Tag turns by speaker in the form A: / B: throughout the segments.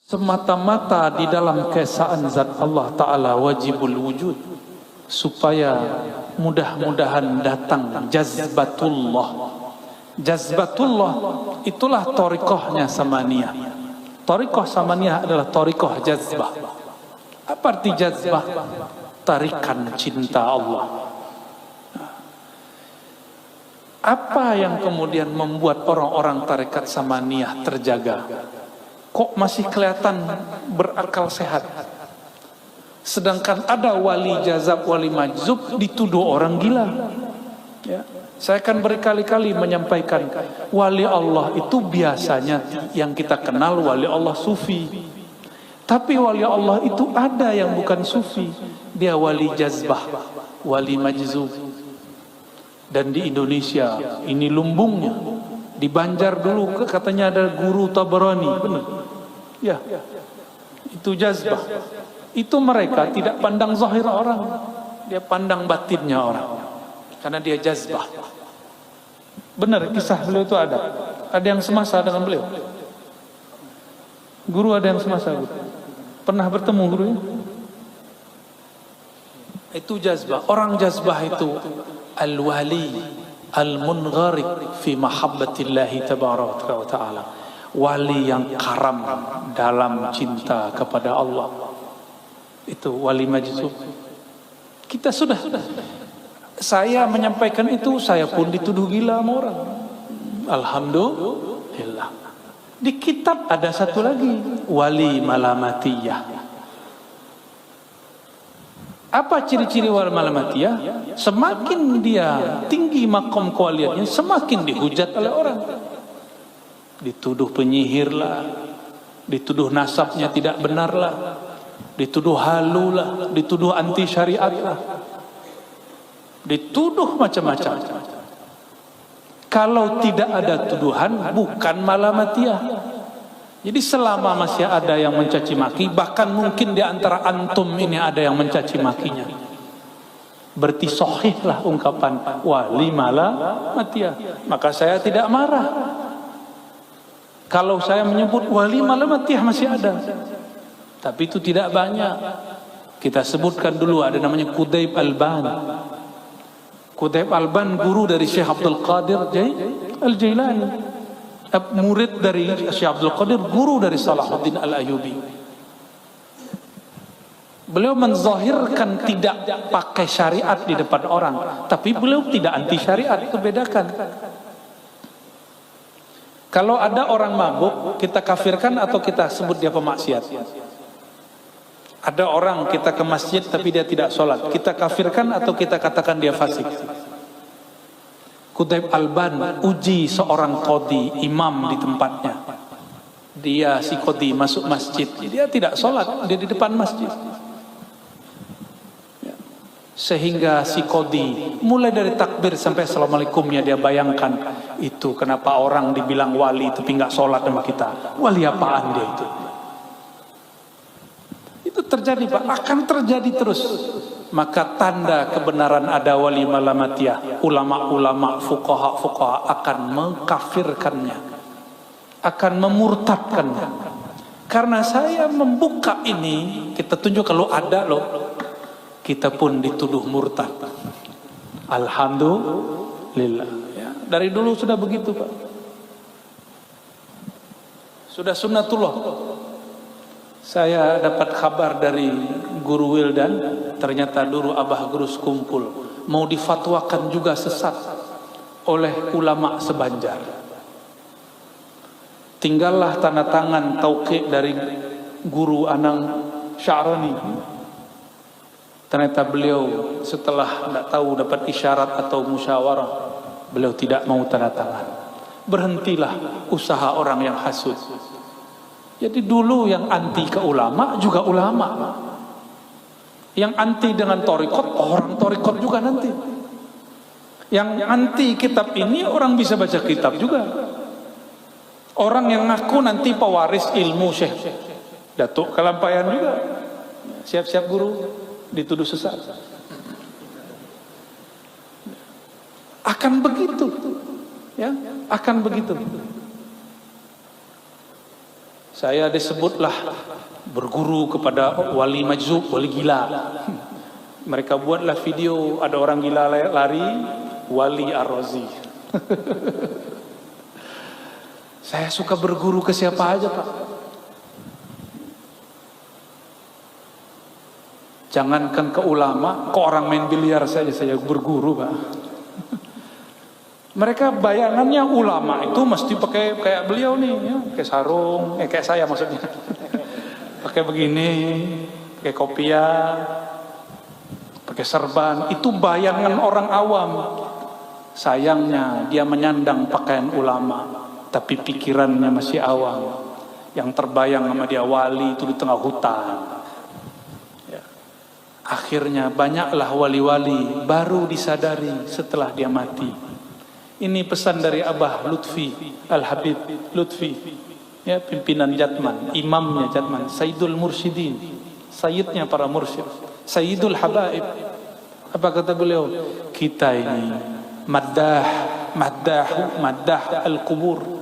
A: semata-mata di dalam keesaan zat Allah Ta'ala wajibul wujud, supaya mudah-mudahan datang jazbatullah. Jazbatullah itulah thariqahnya samaniyah. Thariqah samaniyah adalah thariqah jazbah. Apa arti jazbah? Tarikan cinta Allah. Apa yang kemudian membuat orang-orang tarekat samaniyah terjaga? Kok masih kelihatan berakal sehat? Sedangkan ada wali jazab, wali majzub dituduh orang gila. Ya. Saya akan berkali-kali menyampaikan, wali Allah itu biasanya yang kita kenal wali Allah sufi. Tapi wali Allah itu ada yang bukan sufi. Dia wali jazbah, wali majzub. Dan di Indonesia, ini lumbungnya. Di Banjar dulu katanya ada guru Tabarani, benar? Ya, itu jazbah. Itu mereka tidak pandang zahir orang, dia pandang batinnya orang. Karena dia jazbah. Benar, kisah beliau itu ada. Ada yang semasa dengan beliau. Guru ada yang semasa. Pernah bertemu gurunya? Itu jazbah. Orang jazbah itu al-wali al-mungharik fi mahabbatillahi tabaraka wa ta'ala. Wali yang karam dalam cinta kepada Allah. Itu wali majzub. Kita sudah. Saya menyampaikan itu, saya pun dituduh gila sama orang. Alhamdulillah. Di kitab ada satu lagi, wali malamatiyah. Apa ciri-ciri wali malamatiyah? Semakin dia tinggi makom kewaliannya, semakin dihujat oleh orang. Dituduh penyihir lah, dituduh nasabnya tidak benar lah, dituduh halu lah, dituduh anti syariat lah, dituduh macam-macam. Kalau tidak ada tuduhan, bukan malamatiyah. Jadi selama masih ada yang mencaci maki, bahkan mungkin di antara antum ini ada yang mencaci makinya, berarti sahihlah ungkapan wali malamatiyah. Maka saya tidak marah kalau saya menyebut wali malamatiyah masih ada. Tapi itu tidak banyak. Kita sebutkan dulu, ada namanya Qudayb Alban. Qudayb Alban guru dari Syekh Abdul Qadir Al-Jailani, murid dari Syekh Abdul Qadir, guru dari Salahuddin Al-Ayyubi. Beliau menzahirkan tidak pakai syariat di depan orang, tapi beliau tidak anti syariat, itu bedakan. Kalau ada orang mabuk, kita kafirkan atau kita sebut dia pemaksiat? Ada orang kita ke masjid tapi dia tidak sholat, kita kafirkan atau kita katakan dia fasik? Qudayb Alban uji seorang qadhi, imam di tempatnya. Dia si qadhi masuk masjid, dia tidak sholat, dia di depan masjid. Sehingga si qadhi mulai dari takbir sampai assalamualaikumnya dia bayangkan, itu kenapa orang dibilang wali tapi nggak sholat sama kita? Wali apaan dia itu? Itu terjadi Pak, akan terjadi terus. Maka tanda kebenaran ada wali malamatiyah, ulama-ulama fuqaha akan mengkafirkannya, akan memurtadkannya. Karena saya membuka ini, kita tunjuk kalau ada loh, kita pun dituduh murtad. Alhamdulillah ya, dari dulu sudah begitu Pak, sudah sunnatullah. Saya dapat kabar dari Guru Wildan, ternyata dulu Abah Guru sekumpul mau difatwakan juga sesat oleh ulama sebanjar. Tinggallah tanda tangan tauqi dari Guru Anang Sya'rani. Ternyata beliau setelah tidak tahu dapat isyarat atau musyawarah, beliau tidak mau tanda tangan. Berhentilah usaha orang yang hasud. Jadi dulu yang anti ke ulama juga ulama, yang anti dengan thariqat orang thariqat juga nanti, yang anti kitab ini orang bisa baca kitab juga, orang yang ngaku nanti pewaris ilmu Syekh Datuk Kalampayan juga, siap-siap guru dituduh sesat. Akan begitu ya, akan begitu. Saya disebutlah berguru kepada wali majzub, wali gila. Mereka buatlah video, ada orang gila lari, Wali Ar-Razi. Saya suka berguru ke siapa aja, Pak. Jangankan ke ulama, ke orang main biliar saja saya berguru, Pak. Mereka bayangannya ulama itu mesti pakai kayak beliau nih, ya, pakai sarung, kayak saya maksudnya. Pakai begini, pakai kopiah, pakai serban. Itu bayangan orang awam. Sayangnya dia menyandang pakaian ulama, tapi pikirannya masih awam. Yang terbayang sama dia wali itu di tengah hutan. Ya. Akhirnya banyaklah wali-wali baru disadari setelah dia mati. Ini pesan dari Abah Lutfi, Al-Habib Lutfi, ya, pimpinan Jatman, imamnya Jatman, Sayyidul Mursyidin, sayyidnya para mursyid, Sayyidul Habaib. Apa kata beliau? Kita ini maddah al-kubur.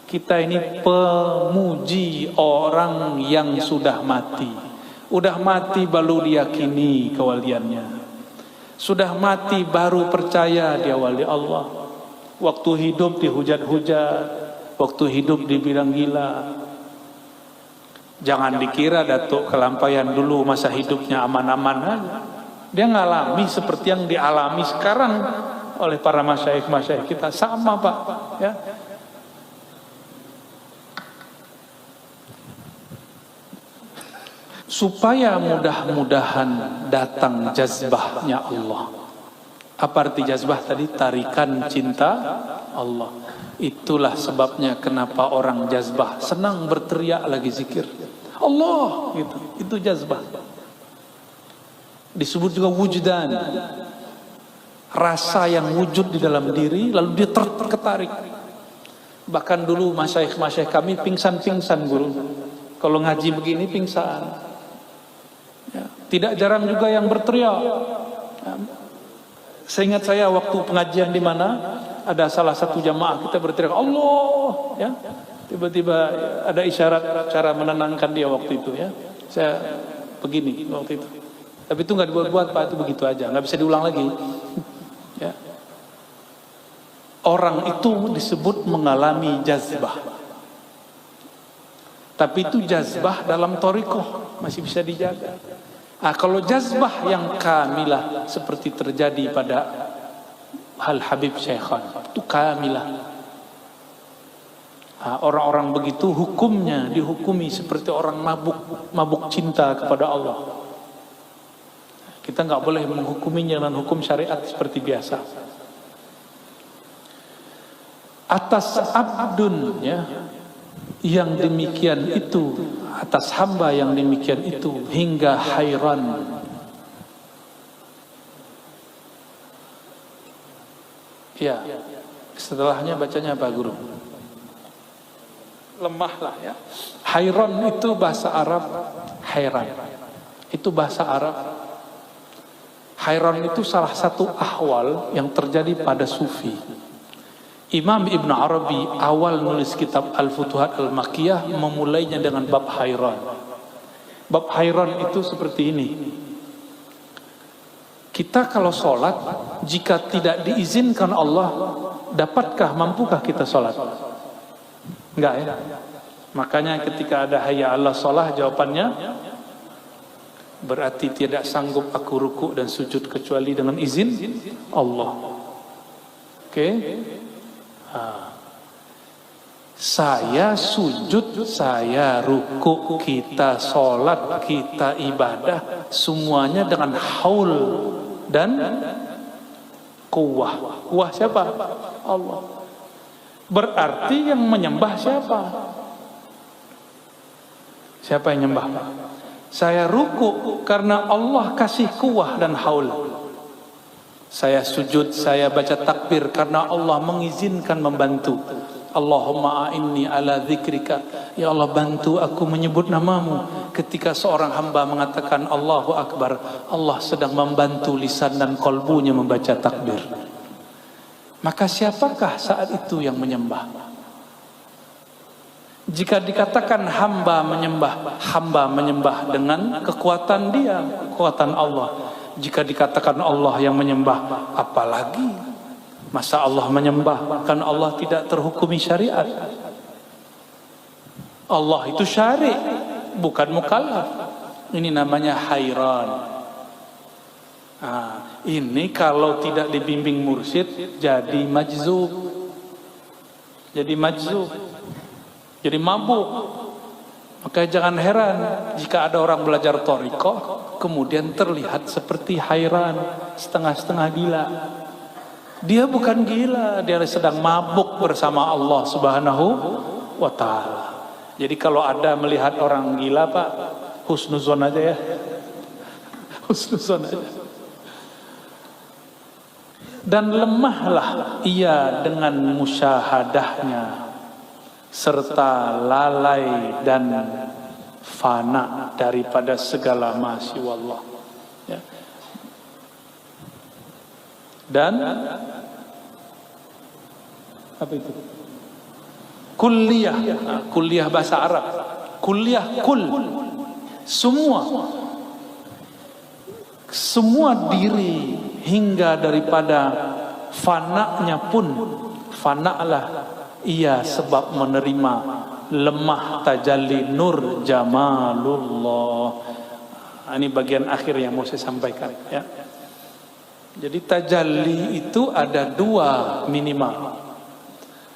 A: Kita ini pemuji orang yang sudah mati. Udah mati baru diyakini kewaliannya. Sudah mati baru percaya dia wali Allah. Waktu hidup dihujat-hujat, waktu hidup dibilang gila. Jangan dikira Datuk kelampaian dulu masa hidupnya aman-aman aja. Dia ngalami seperti yang dialami sekarang oleh para masyayikh kita, sama, Pak, ya. Supaya mudah-mudahan datang jazbahnya Allah. Apa arti jazbah tadi? Tarikan cinta Allah. Itulah sebabnya kenapa orang jazbah senang berteriak lagi zikir Allah, gitu. Itu jazbah. Disebut juga wujdan, rasa yang wujud di dalam diri lalu dia tertarik. Bahkan dulu masyayikh kami pingsan guru. Kalau ngaji begini pingsan. Ya. Tidak jarang juga yang berteriak. Ya. Seingat saya waktu pengajian di mana ada salah satu jamaah kita berteriak Allah, ya. Tiba-tiba ada isyarat cara menenangkan dia waktu itu, ya. Saya begini waktu itu. Tapi itu nggak dibuat-buat, Pak, itu begitu aja, nggak bisa diulang lagi. Ya. Orang itu disebut mengalami jazbah. Tapi itu jazbah dalam thariqah masih bisa dijaga. Kalau jazbah yang kamilah seperti terjadi pada Al-Habib Syekhan, itu kamilah. Orang-orang begitu hukumnya dihukumi seperti orang mabuk cinta kepada Allah. Kita nggak boleh menghukuminya dengan hukum syariat seperti biasa. Atas abdun, ya, yang demikian itu, atas hamba yang demikian itu, hingga hairan. Ya, setelahnya bacanya apa, Guru? Lemahlah, ya. Hairan itu bahasa Arab, hairan. Itu bahasa Arab. Hairan itu salah satu ahwal yang terjadi pada sufi. Imam Ibn Arabi awal nulis kitab Al-Futuhat Al-Makkiyah memulainya dengan bab hairan. Bab hairan itu seperti ini. Kita kalau sholat, jika tidak diizinkan Allah, dapatkah, mampukah kita sholat? Enggak, ya. Makanya ketika ada hayya 'alas shalah, jawabannya berarti tidak sanggup aku ruku dan sujud kecuali dengan izin Allah. Oke? Saya sujud, saya ruku, kita sholat, kita ibadah, semuanya dengan haul dan kuwah. Kuwah siapa? Allah. Berarti yang menyembah siapa? Siapa yang menyembah? Saya ruku karena Allah kasih kuwah dan haul. Saya sujud, saya baca takbir karena Allah mengizinkan membantu. Allahumma a'inni ala dzikrika. Ya Allah, bantu aku menyebut namamu. Ketika seorang hamba mengatakan Allahu Akbar, Allah sedang membantu lisan dan kolbunya membaca takbir. Maka siapakah saat itu yang menyembah? Jika dikatakan hamba menyembah dengan kekuatan dia, kekuatan Allah. Jika dikatakan Allah yang menyembah, apalagi? Masa Allah menyembah? Kan Allah tidak terhukumi syariat. Allah itu syari', bukan mukallaf. Ini namanya hayran. Ini kalau tidak dibimbing mursyid jadi majzub. Jadi mabuk. Maka jangan heran jika ada orang belajar thariqah kemudian terlihat seperti hayran, setengah-setengah gila. Dia bukan gila, dia sedang mabuk bersama Allah Subhanahu wa ta'ala. Jadi kalau ada melihat orang gila, Pak, husnuzon aja ya. Husnuzon aja. Dan lemahlah ia dengan musyahadahnya, serta lalai dan fana daripada segala masya Allah. Ya. Dan apa itu? Kulliyah bahasa Arab. Kulliyah semua diri hingga daripada fana'nya pun fana'lah ia sebab menerima lemah tajalli nur jamalullah. Ini bagian akhir yang mau saya sampaikan ya. Jadi tajalli itu ada dua minimal.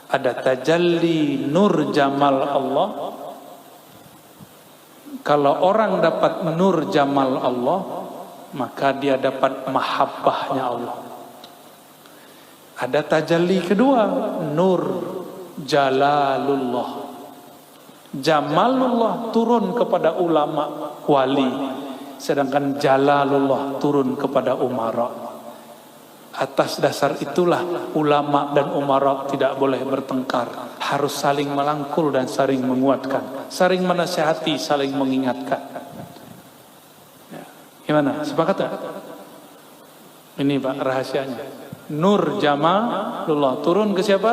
A: Ada tajalli nur jamal Allah. Kalau orang dapat nur jamal Allah, maka dia dapat mahabbahnya Allah. Ada tajalli kedua, nur jalalullah. Jamalullah turun kepada ulama wali, sedangkan jalalullah turun kepada umara. Atas dasar itulah ulama dan umara tidak boleh bertengkar, harus saling melangkul dan saling menguatkan, saling menasihati, saling mengingatkan. Gimana? Sepakat tak? Ini Pak rahasianya. Nur jamalullah turun ke siapa?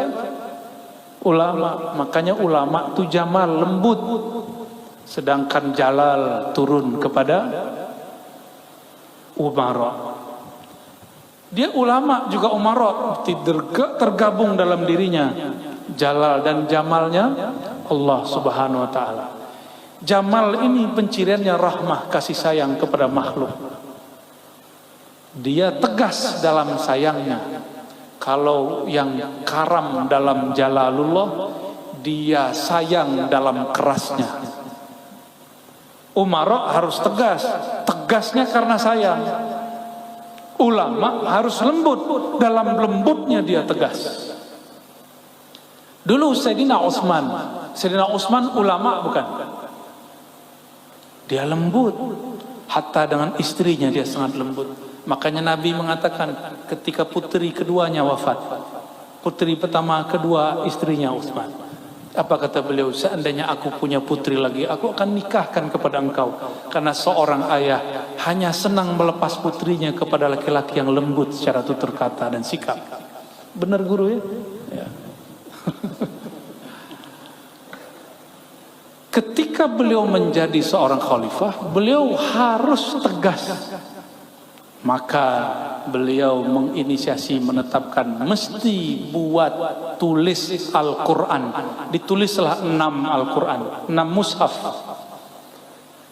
A: Ulama. Makanya ulama itu jamal, lembut. Sedangkan jalal turun kepada umara. Dia ulama juga umara, tergabung dalam dirinya jalal dan jamalnya Allah Subhanahu wa ta'ala. Jamal ini penciriannya rahmah, kasih sayang kepada makhluk. Dia tegas dalam sayangnya. Kalau yang karam dalam jalalullah, dia sayang dalam kerasnya. Umara harus tegas, tegasnya karena sayang. Ulama harus lembut, dalam lembutnya dia tegas. Dulu Sayyidina Utsman ulama bukan? Dia lembut, hatta dengan istrinya dia sangat lembut. Makanya Nabi mengatakan ketika putri keduanya wafat, putri pertama, kedua istrinya Utsman, apa kata beliau? Seandainya aku punya putri lagi, aku akan nikahkan kepada engkau. Karena seorang ayah hanya senang melepas putrinya kepada laki-laki yang lembut secara tutur kata dan sikap. Benar guru ya? Ya. Ketika beliau menjadi seorang khalifah, beliau harus tegas. Maka beliau menginisiasi, menetapkan mesti buat tulis Al-Quran. Ditulislah 6 Al-Quran, 6 mushaf.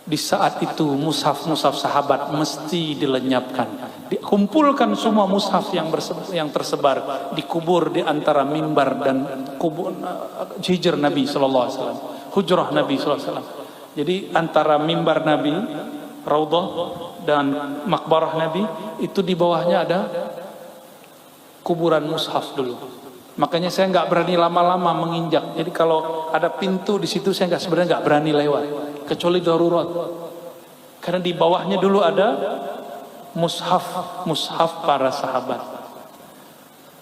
A: Di saat itu mushaf-mushaf sahabat mesti dilenyapkan, dikumpulkan semua mushaf yang tersebar, dikubur di antara mimbar dan kubur hijr Nabi sallallahu alaihi wasallam, hujrah Nabi sallallahu alaihi wasallam. Jadi antara mimbar Nabi, raudhah dan makbarah Nabi itu di bawahnya ada kuburan mushaf dulu. Makanya saya nggak berani lama-lama menginjak. Jadi kalau ada pintu di situ saya sebenarnya nggak berani lewat, kecuali darurat. Karena di bawahnya dulu ada mushaf para sahabat.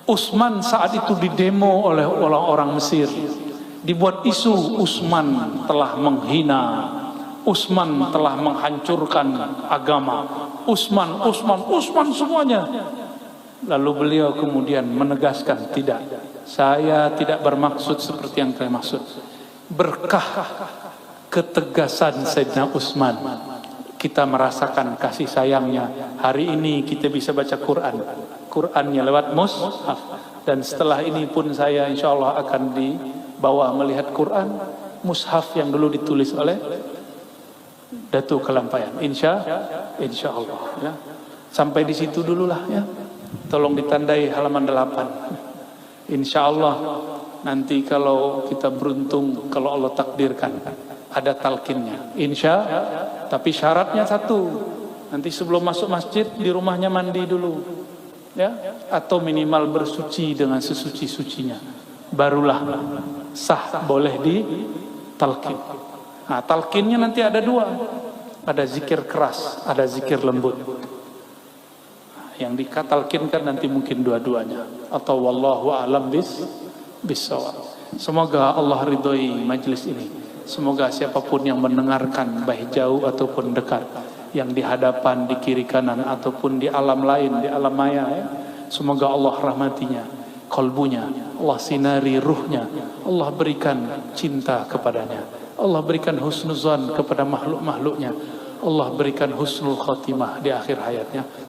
A: Utsman saat itu didemo oleh orang-orang Mesir. Dibuat isu Utsman telah menghina, Utsman telah menghancurkan agama, Utsman semuanya. Lalu beliau kemudian menegaskan, tidak, saya tidak bermaksud seperti yang kalian maksud. berkah ketegasan Sayyidina Utsman. Kita merasakan kasih sayangnya. Hari ini kita bisa baca Qur'annya lewat mushaf. Dan setelah ini pun saya insya Allah akan dibawa melihat Qur'an, mushaf yang dulu ditulis oleh Datuk Kelampayan. Insya Allah ya. Sampai di situ dululah ya. Tolong ditandai halaman 8. Insya Allah nanti kalau kita beruntung, kalau Allah takdirkan ada talqinnya. Tapi syaratnya satu. Nanti sebelum masuk masjid di rumahnya mandi dulu. Ya, atau minimal bersuci dengan sesuci-sucinya. Barulah sah boleh ditalqin. Nah, talqinnya nanti ada 2. Ada zikir keras, ada zikir lembut. Yang dikatalkinkan nanti mungkin dua-duanya. Atau wallahu a'lam bissawab. Semoga Allah ridhoi majlis ini. Semoga siapapun yang mendengarkan baik jauh ataupun dekat, yang di hadapan, di kiri kanan ataupun di alam lain, di alam maya ya. Semoga Allah rahmatinya, kalbunya, Allah sinari ruhnya, Allah berikan cinta kepadanya, Allah berikan husnuzan kepada makhluk-makhluknya, Allah berikan husnul khatimah di akhir hayatnya.